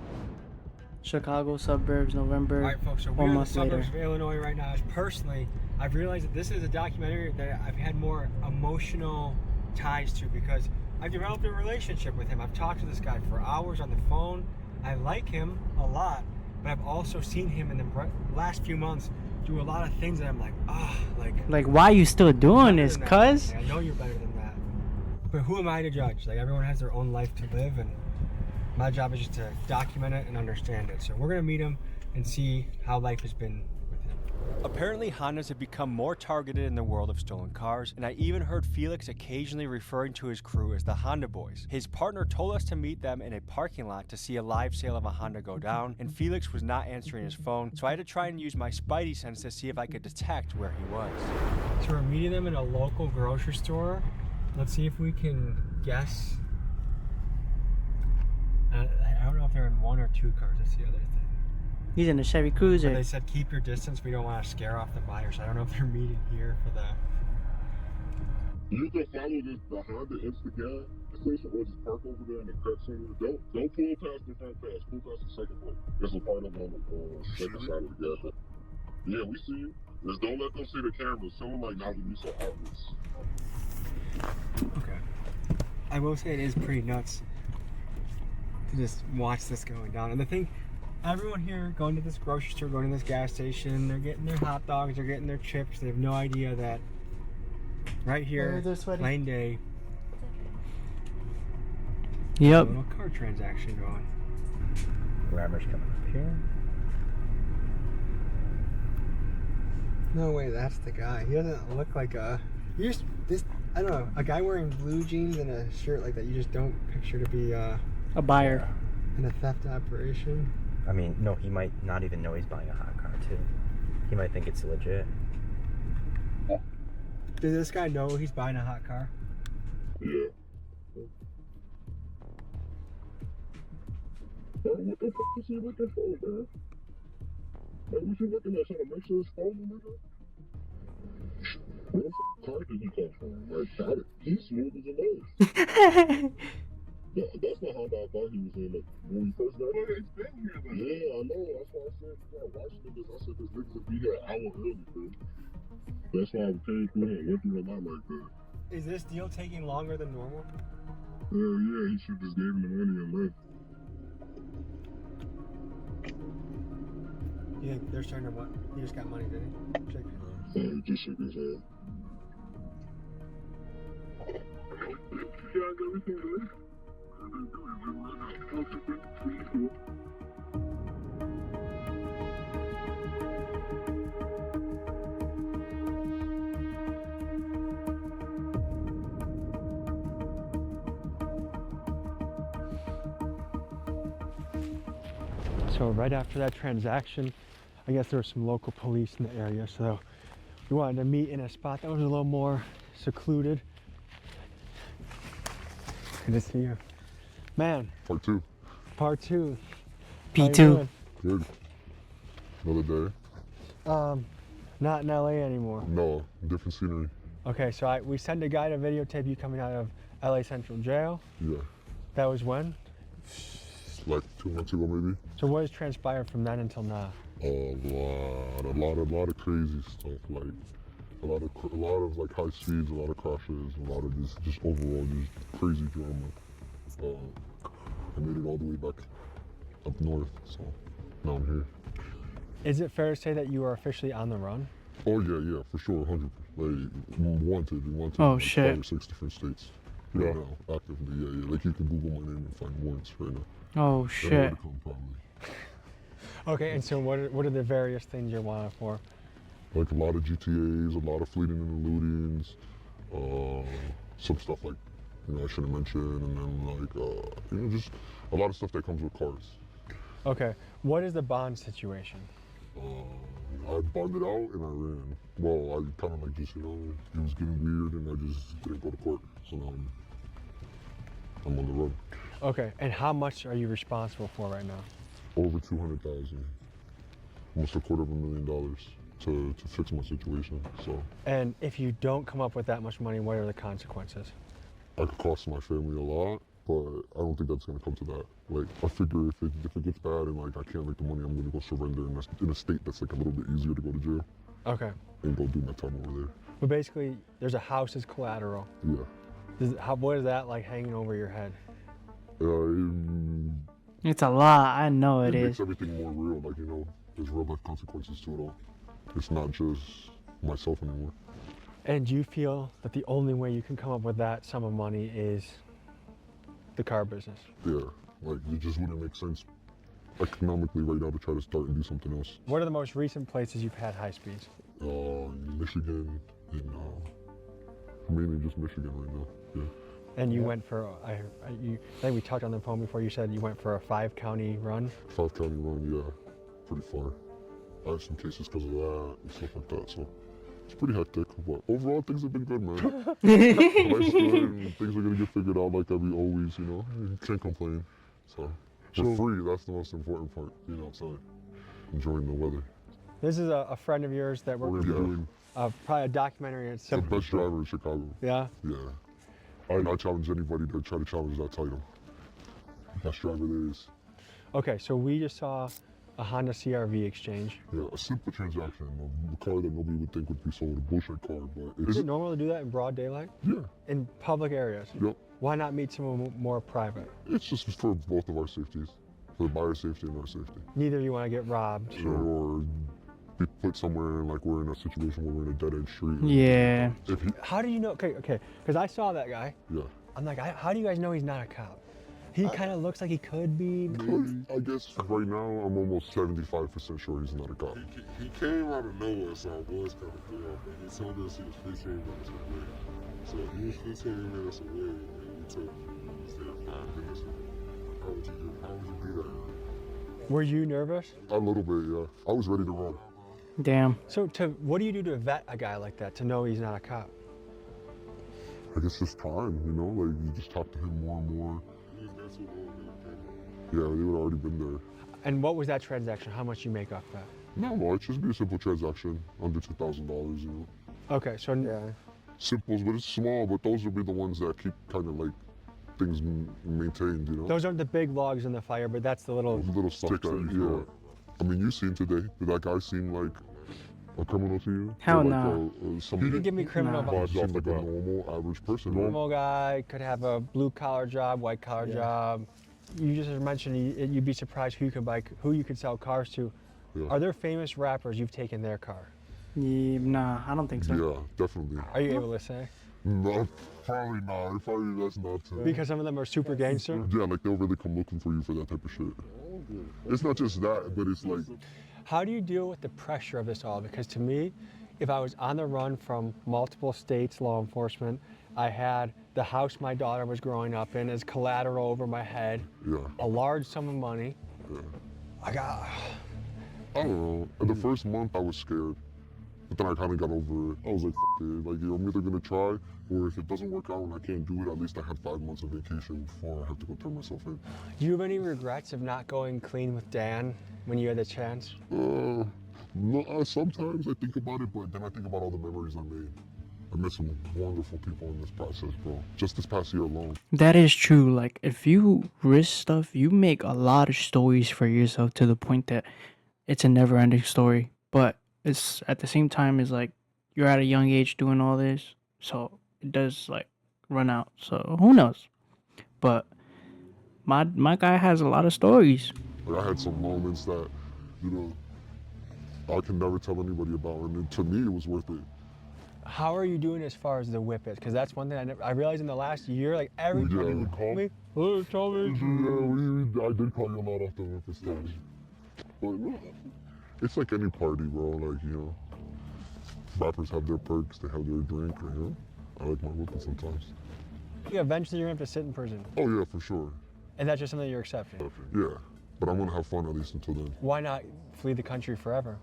Speaker 2: Chicago suburbs, November.
Speaker 4: All right, folks, so
Speaker 2: 1
Speaker 4: we're in the
Speaker 2: month later.
Speaker 4: suburbs of Illinois right now. Personally, I've realized that this is a documentary that I've had more emotional ties to, because I've developed a relationship with him. I've talked to this guy for hours on the phone. I like him a lot, but I've also seen him in the last few months do a lot of things that I'm like,
Speaker 2: like why you still doing this, cuz?
Speaker 4: I know you're better than that. But who am I to judge? Like, everyone has their own life to live, and my job is just to document it and understand it. So we're gonna meet him and see how life has been with him. Apparently, Hondas have become more targeted in the world of stolen cars, and I even heard Felix occasionally referring to his crew as the Honda Boys. His partner told us to meet them in a parking lot to see a live sale of a Honda go down, and Felix was not answering his phone, so I had to try and use my spidey sense to see if I could detect where he was. So we're meeting them in a local grocery store. Let's see if we can guess. I don't know if they're in 1 or 2 cars. That's the other thing.
Speaker 2: He's in a Chevy Cruiser.
Speaker 4: But they said keep your distance. We don't want to scare off the buyers. I don't know if they're meeting here for the.
Speaker 6: You can follow the Honda Instagram station or just park over there in the cut center. Don't pull past the front pass. Pull past the second one. There's a part of on the second side of the gas. Yeah, we see you. Just don't let them see the cameras. Tell them like not to be so obvious.
Speaker 4: Okay. I will say it is pretty nuts to just watch this going down. And the thing, everyone here going to this grocery store, going to this gas station, they're getting their hot dogs, they're getting their chips. They have no idea that right here, plain day,
Speaker 2: Yep.
Speaker 4: a little car transaction going.
Speaker 10: Grammar's coming up here.
Speaker 4: No way, that's the guy. He doesn't look like a. I don't know, a guy wearing blue jeans and a shirt like that. You just don't picture to be
Speaker 2: A buyer.
Speaker 4: in a theft operation.
Speaker 10: I mean, no, he might not even know he's buying a hot car, too. He might think it's legit.
Speaker 4: Does this guy know he's buying a hot car?
Speaker 6: Yeah. What the fuck is he looking for, man? Like, what you looking at? Trying to make sure it's stolen, nigga? Where the fuck car did he come from? Like, got it. He's smooth as a nose. That's the Honda I thought he was in. Like, when we first got here. It's been here, though. Yeah, I know. That's why I said, I watched this. I said, this nigga would be here an hour early, bro. That's why I came through and went through a lot like that.
Speaker 4: Is this deal taking longer than normal?
Speaker 6: Hell yeah, he should just gave him the money and left.
Speaker 4: You think they're starting to what? He just got money, did he? Check.
Speaker 6: He just shook his head. You guys, everything good?
Speaker 4: So right after that transaction, I guess there was some local police in the area, so we wanted to meet in a spot that was a little more secluded. Good to see you. Man.
Speaker 6: Part 2.
Speaker 4: Part 2.
Speaker 2: P2.
Speaker 6: Good. Another day.
Speaker 4: Not in LA anymore.
Speaker 6: No, different scenery.
Speaker 4: Okay, so we sent a guy to videotape you coming out of LA Central Jail.
Speaker 6: Yeah.
Speaker 4: That was when?
Speaker 6: Like 2 months ago, maybe.
Speaker 4: So what has transpired from then until now?
Speaker 6: A lot of crazy stuff. Like a lot of like high speeds, a lot of crashes, a lot of just overall just crazy drama. I made it all the way back up north, so now I'm here.
Speaker 4: Is it fair to say that you are officially on the run?
Speaker 6: Oh yeah, for sure, 100. Like wanted.
Speaker 2: Oh,
Speaker 6: like
Speaker 2: shit.
Speaker 6: 5 or 6 different states. Yeah, now actively. Yeah. Like you can Google my name and find warrants right now.
Speaker 2: Oh shit.
Speaker 6: Probably.
Speaker 4: Okay, and so what are the various things you're wanted for?
Speaker 6: Like a lot of GTAs, a lot of fleeting and eludings, some stuff like, I shouldn't mention, and then like, just a lot of stuff that comes with cars.
Speaker 4: Okay. What is the bond situation?
Speaker 6: I bonded out and I ran. Well, I kind of like just, you know, it was getting weird and I just didn't go to court. So now I'm on the road.
Speaker 4: Okay. And how much are you responsible for right now?
Speaker 6: Over 200,000, almost $250,000 to fix my situation. So.
Speaker 4: And if you don't come up with that much money, what are the consequences?
Speaker 6: I could cost my family a lot, but I don't think that's gonna come to that. Like, I figure if it gets bad and like I can't make the money, I'm gonna go surrender in a state that's like a little bit easier to go to jail.
Speaker 4: Okay.
Speaker 6: And go do my time over there.
Speaker 4: But basically, there's a house as collateral.
Speaker 6: Yeah.
Speaker 4: What is that like hanging over your head?
Speaker 2: It's a lot. I know it
Speaker 6: makes
Speaker 2: is.
Speaker 6: everything more real. Like, you know, there's real life consequences to it all. It's not just myself anymore.
Speaker 4: And do you feel that the only way you can come up with that sum of money is the car business?
Speaker 6: Yeah, like it just wouldn't make sense economically right now to try to start and do something else.
Speaker 4: What are the most recent places you've had high speeds?
Speaker 6: Michigan and mainly just Michigan right now. Yeah.
Speaker 4: And you went for, I think we talked on the phone before, you said you went for a 5-county run?
Speaker 6: 5-county run, yeah, pretty far. I have some cases because of that and stuff like that, so it's pretty hectic, but overall things have been good, man. Life's good and things are gonna get figured out like we always, you know. You can't complain. So we're free, that's the most important part, you know what I'm saying? Enjoying the weather.
Speaker 4: This is a friend of yours that we're
Speaker 6: doing
Speaker 4: probably a documentary. It's
Speaker 6: the best driver in Chicago.
Speaker 4: Yeah?
Speaker 6: Yeah. I challenge anybody to try to challenge that title. Best driver there is.
Speaker 4: Okay, so we just saw a Honda CR-V exchange.
Speaker 6: Yeah, a simple transaction. A car that nobody would think would be sold, a bullshit car, but
Speaker 4: Is it normal to do that in broad daylight?
Speaker 6: Yeah.
Speaker 4: In public areas?
Speaker 6: Yep.
Speaker 4: Why not meet someone more private?
Speaker 6: It's just for both of our safeties. For the buyer's safety and our safety.
Speaker 4: Neither of you want to get robbed.
Speaker 6: Or be put somewhere and like we're in a situation where we're in a dead-end street.
Speaker 2: Yeah.
Speaker 4: How do you know? Okay, because I saw that guy.
Speaker 6: Yeah.
Speaker 4: I'm like, how do you guys know he's not a cop? He kind of looks like he could be.
Speaker 6: I guess right now I'm almost 75% sure he's not a cop. He came out of nowhere, so I was kind of clear off. And he told us he was 15 minutes away. So he was 15 minutes away, and we told him he was there 5 minutes away. How would you do that?
Speaker 4: Were you nervous?
Speaker 6: A little bit, yeah. I was ready to run.
Speaker 2: Damn.
Speaker 4: So what do you do to vet a guy like that to know he's not a cop?
Speaker 6: I guess just time, you know, like you just talk to him more and more. Yeah, they would already been there.
Speaker 4: And what was that transaction? How much you make off that?
Speaker 6: No, it should be a simple transaction, under $2,000, you know.
Speaker 4: Okay, so yeah.
Speaker 6: Simples, but it's small, but those would be the ones that keep kind of like things maintained, you know.
Speaker 4: Those aren't the big logs in the fire, but that's the little
Speaker 6: stuff that, yeah. I mean, you seen today, did that guy seem like a criminal to you?
Speaker 2: Hell
Speaker 6: no.
Speaker 4: He didn't give me criminal vibes.
Speaker 6: Seemed like a normal, average person.
Speaker 4: Normal guy, could have a blue-collar job, white-collar job. You just mentioned you'd be surprised who you could sell cars to.
Speaker 6: Yeah.
Speaker 4: Are there famous rappers you've taken their car?
Speaker 2: Yeah, nah, I don't think so.
Speaker 6: Yeah, definitely.
Speaker 4: Are you able to say?
Speaker 6: No, probably not. Probably that's not too.
Speaker 4: Because some of them are super gangster?
Speaker 6: Yeah, like they'll really come looking for you for that type of shit. It's not just that, but it's like...
Speaker 4: How do you deal with the pressure of this all? Because to me, if I was on the run from multiple states, law enforcement, I had the house my daughter was growing up in as collateral over my head, a large sum of money.
Speaker 6: Yeah.
Speaker 4: I
Speaker 6: don't know. In the first month, I was scared. But then I kind of got over it. I was like, F it. Like, I'm either going to try, or if it doesn't work out and I can't do it, at least I had 5 months of vacation before I have to go turn myself in.
Speaker 4: Do you have any regrets of not going clean with Dan when you had the chance?
Speaker 6: No, sometimes I think about it, but then I think about all the memories I made. I met some wonderful people in this process, bro. Just this past year alone.
Speaker 2: That is true. Like, if you risk stuff, you make a lot of stories for yourself to the point that it's a never-ending story. But it's at the same time, it's like you're at a young age doing all this, so it does like run out. So who knows? But my guy has a lot of stories.
Speaker 6: Like, I had some moments that, you know, I can never tell anybody about, and to me, it was worth it.
Speaker 4: How are you doing as far as the whip is? Because that's one thing I realized in the last year, like every time you would call me, tell me.
Speaker 6: Yeah, I did call you a lot after the whip stage. But no, it's like any party, bro. Like, you know, rappers have their perks, they have their drink, you know. I like my whipping sometimes.
Speaker 4: Yeah, eventually you're gonna have to sit in prison.
Speaker 6: Oh yeah, for sure.
Speaker 4: And that's just something you're accepting.
Speaker 6: Yeah. But I'm gonna have fun at least until then.
Speaker 4: Why not flee the country forever?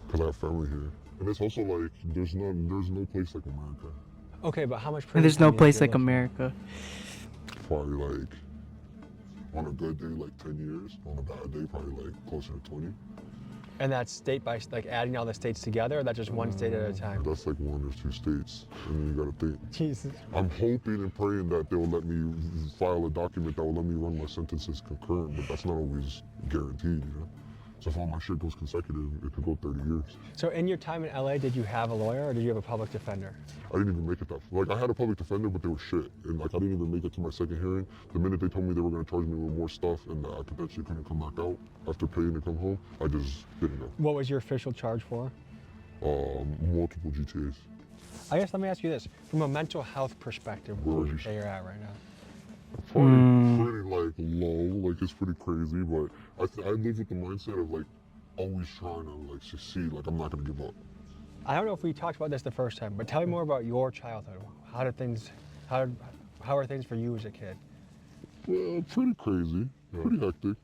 Speaker 6: Because I have family here. And it's also like, there's no place like America.
Speaker 4: Okay, but how much
Speaker 2: And there's
Speaker 4: prison
Speaker 2: no
Speaker 4: time
Speaker 2: place
Speaker 4: do you
Speaker 2: like
Speaker 4: have left?
Speaker 2: America.
Speaker 6: Probably like, on a good day, like 10 years. On a bad day, probably like closer to 20.
Speaker 4: And that's state by, like adding all the states together, or that's just one state at a time?
Speaker 6: That's like 1 or 2 states. And then you gotta think.
Speaker 4: Jesus.
Speaker 6: I'm hoping and praying that they'll let me file a document that will let me run my sentences concurrent, but that's not always guaranteed, you know? So if all my shit goes consecutive, it could go 30 years.
Speaker 4: So in your time in LA, did you have a lawyer or did you have a public defender?
Speaker 6: I didn't even make it that far. Like, I had a public defender, but they were shit. And like, I didn't even make it to my second hearing. The minute they told me they were gonna charge me with more stuff and that I potentially couldn't come back out after paying to come home, I just didn't know.
Speaker 4: What was your official charge for?
Speaker 6: Multiple GTAs.
Speaker 4: I guess let me ask you this. From a mental health perspective, where would you say you're at right now?
Speaker 6: Probably pretty like low, like it's pretty crazy, but I live with the mindset of like always trying to like succeed, like I'm not gonna give up.
Speaker 4: I don't know if we talked about this the first time, but tell me more about your childhood. How are things for you as a kid?
Speaker 6: Well, pretty crazy, pretty hectic,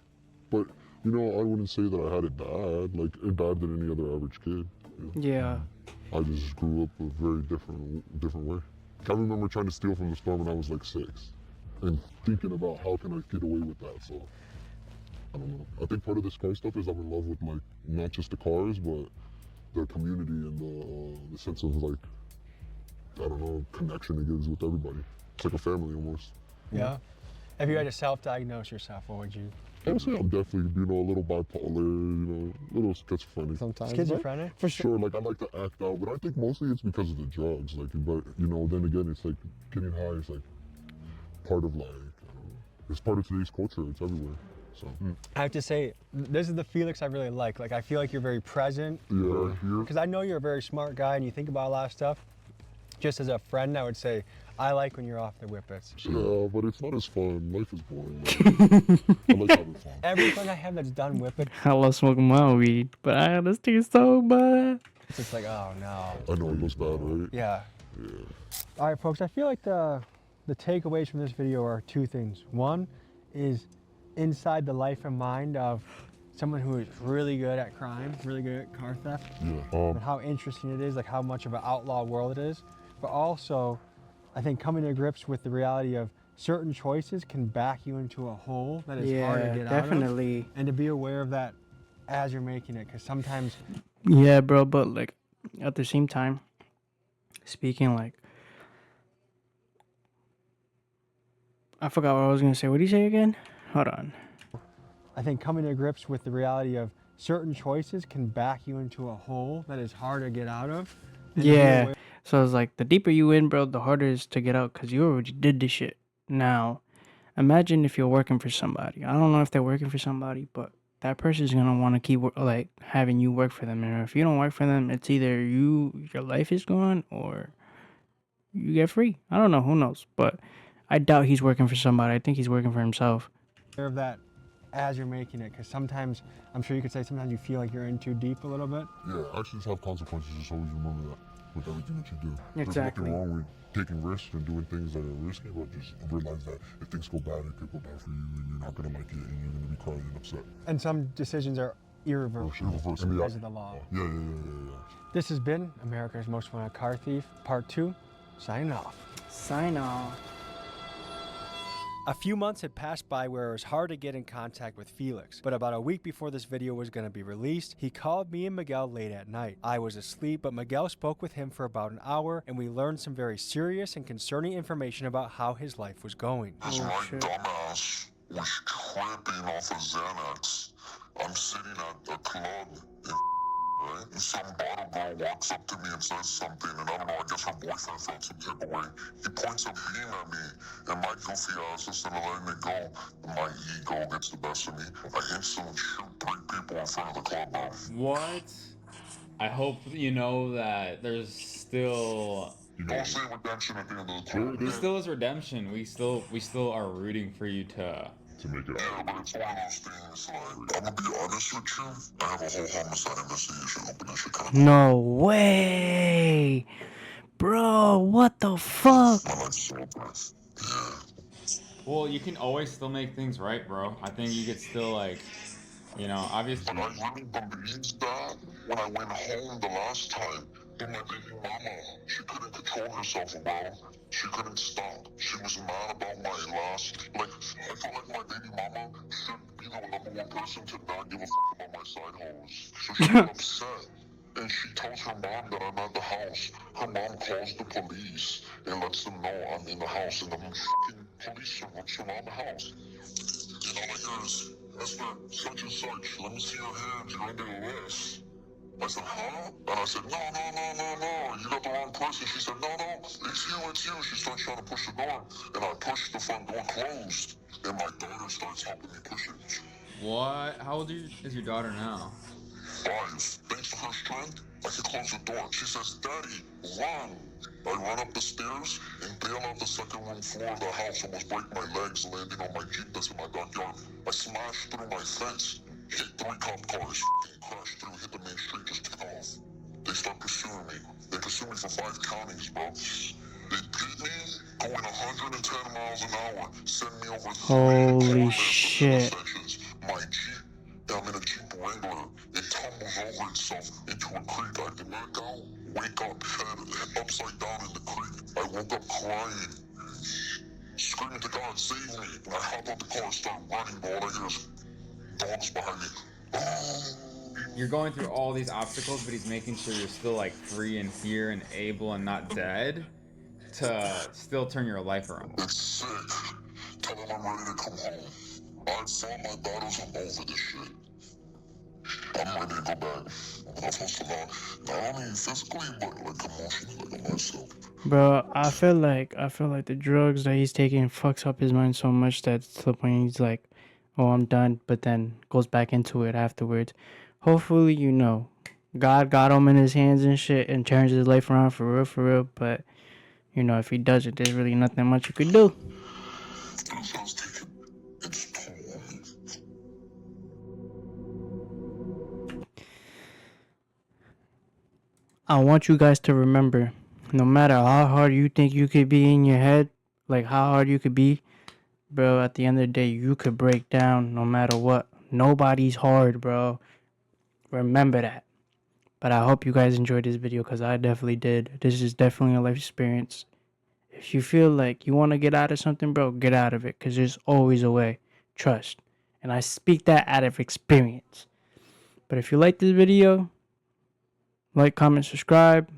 Speaker 6: but you know, I wouldn't say that I had it bad, like bad than any other average kid. You know?
Speaker 2: Yeah.
Speaker 6: I just grew up a very different way. I remember trying to steal from the store when I was like 6. And thinking about how can I get away with that, so I don't know. I think part of this car stuff is I'm in love with like not just the cars, but the community and the sense of like, I don't know, connection it gives with everybody. It's like a family almost.
Speaker 4: Yeah. If you had to self-diagnose yourself, what would you?
Speaker 6: I would say I'm definitely, you know, a little bipolar, you know, a little schizophrenic.
Speaker 4: Sometimes. Schizophrenic?
Speaker 6: For sure, like I like to act out, but I think mostly it's because of the drugs. Like, but you know, then again, it's like getting high is like part of like, I don't know, it's part of today's culture. It's everywhere. So
Speaker 4: I have to say, this is the Felix I really like. Like, I feel like you're very present.
Speaker 6: yeah,
Speaker 4: Because I know you're a very smart guy and you think about a lot of stuff. Just as a friend, I would say, I like when you're off the whippets.
Speaker 6: yeah, but it's not as fun. Life is boring. Like, I like having fun.
Speaker 4: Every friend I have that's done whippet,
Speaker 2: I love smoking my weed, but this tastes so bad.
Speaker 4: it's just like, oh no.
Speaker 6: I know it goes bad, right?
Speaker 4: Yeah.
Speaker 6: Yeah.
Speaker 4: All right, folks, I feel like the takeaways from this video are 2 things. One is inside the life and mind of someone who is really good at crime, really good at car theft,
Speaker 6: Yeah.
Speaker 4: and how interesting it is, like how much of an outlaw world it is. But also, I think coming to grips with the reality of certain choices can back you into a hole that is hard to get out of.
Speaker 2: Definitely.
Speaker 4: And to be aware of that as you're making it, because sometimes
Speaker 2: Yeah, bro, but like at the same time, speaking like, I forgot what I was gonna say. What did you say again? Hold on.
Speaker 4: I think coming to grips with the reality of certain choices can back you into a hole that is hard to get out of. And to be
Speaker 2: Yeah.
Speaker 4: aware-
Speaker 2: So it's like the deeper you in, bro, the harder it is to get out because you already did this shit. Now, imagine if you're working for somebody. I don't know if they're working for somebody, but that person is gonna want to keep like having you work for them. And if you don't work for them, it's either your life is gone or you get free. I don't know. Who knows? But I doubt he's working for somebody. I think he's working for himself.
Speaker 4: Aware of that as you're making it, because sometimes, I'm sure you could say sometimes you feel like you're in too deep a little bit.
Speaker 6: Yeah, actions have consequences. Just always remember that with everything that you do.
Speaker 2: Exactly.
Speaker 6: There's nothing wrong with taking risks and doing things that are risky, but just realize that if things go bad, it could go bad for you, and you're not gonna like it, and you're gonna be crying and upset.
Speaker 4: And some decisions are irreversible
Speaker 6: Irreversible.
Speaker 4: because of the law.
Speaker 6: Yeah.
Speaker 4: This has been America's Most Wanted Car Thief, Part 2, signing off.
Speaker 2: Sign off.
Speaker 4: A few months had passed by where it was hard to get in contact with Felix, but about a week before this video was going to be released, he called me and Miguel late at night. I was asleep, but Miguel spoke with him for about an hour, and we learned some very serious and concerning information about how his life was going.
Speaker 7: Cause my dumbass was tripping off of Xanax. I'm sitting at a club in right? And some bottle girl walks up to me and says something, and I don't know, I guess her boyfriend felt some type of way. He points a beam at me, and my goofy ass, instead of letting it go, my ego gets the best of me. I instantly shoot 3 people in front of the club, bro.
Speaker 11: What? I hope you know that there's still...
Speaker 7: Don't say redemption at the end of the tunnel.
Speaker 11: There still is redemption. We still are rooting for you to
Speaker 7: make it out. Yeah, but it's one of those things, like, I'm gonna be honest with you, I have a whole homicide investigation open that shit kind of...
Speaker 2: No way. Bro, what the fuck?
Speaker 7: My life's so blessed. Yeah.
Speaker 11: Well, you can always still make things right, bro. I think you could still, like, you know, obviously.
Speaker 7: But I really believed that when I went home the last time. But my baby mama, she couldn't control herself, bro. She couldn't stop. She was mad about my last. Like, I felt like my baby mama should be the number one person to not give a about my side hoes. So she got upset. And she tells her mom that I'm at the house. Her mom calls the police and lets them know I'm in the house, and the fucking police surround the house. And all I hear is, Esther, such and such, let me see your hands, you're under arrest. I said, huh? And I said, no, you got the wrong person. She said, no, it's you. She starts trying to push the door, and I pushed the front door closed, and my daughter starts helping me push it.
Speaker 11: What? How old is your daughter now?
Speaker 7: 5. Thanks to her strength, I can close the door. She says, Daddy, run. I run up the stairs and bail out the second room floor of the house, almost break my legs, landing on my Jeep that's in my backyard. I smashed through my fence, hit 3 cop cars, crashed through, hit the main street, just took off. They start pursuing me. They pursue me for 5 counties, bro. They beat me, going 110 miles an hour, send me over 3
Speaker 2: Holy shit.
Speaker 7: My Jeep, I'm in a Jeep Wrangler. It tumbles over itself into a creek. I did not go. Wake up, head upside down in the creek. I woke up crying, screaming to God, save me. And I hop out the car and start running, but all I hear is dogs behind me.
Speaker 11: You're going through all these obstacles, but he's making sure you're still, like, free and here and able and not dead to still turn your life around.
Speaker 7: It's sick. Tell him I'm ready to come home. I've fought my battles. I'm over this shit. I'm ready to go back. I'm supposed to not only physically, but like emotionally, like myself.
Speaker 2: Bro, I feel like the drugs that he's taking fucks up his mind so much that to the point he's like, oh, I'm done, but then goes back into it afterwards. Hopefully, you know, God got him in his hands and shit and turns his life around for real, but, you know, if he doesn't, there's really nothing much you could do. I want you guys to remember, no matter how hard you think you could be in your head, like how hard you could be, bro, at the end of the day, you could break down no matter what. Nobody's hard, bro. Remember that. But I hope you guys enjoyed this video because I definitely did. This is definitely a life experience. If you feel like you want to get out of something, bro, get out of it because there's always a way. Trust. And I speak that out of experience. But if you like this video, like, comment, subscribe.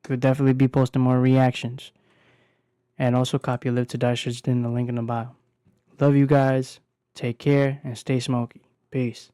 Speaker 2: We'll definitely be posting more reactions. And also copy Live to Die shirts in the link in the bio. Love you guys. Take care and stay smoky. Peace.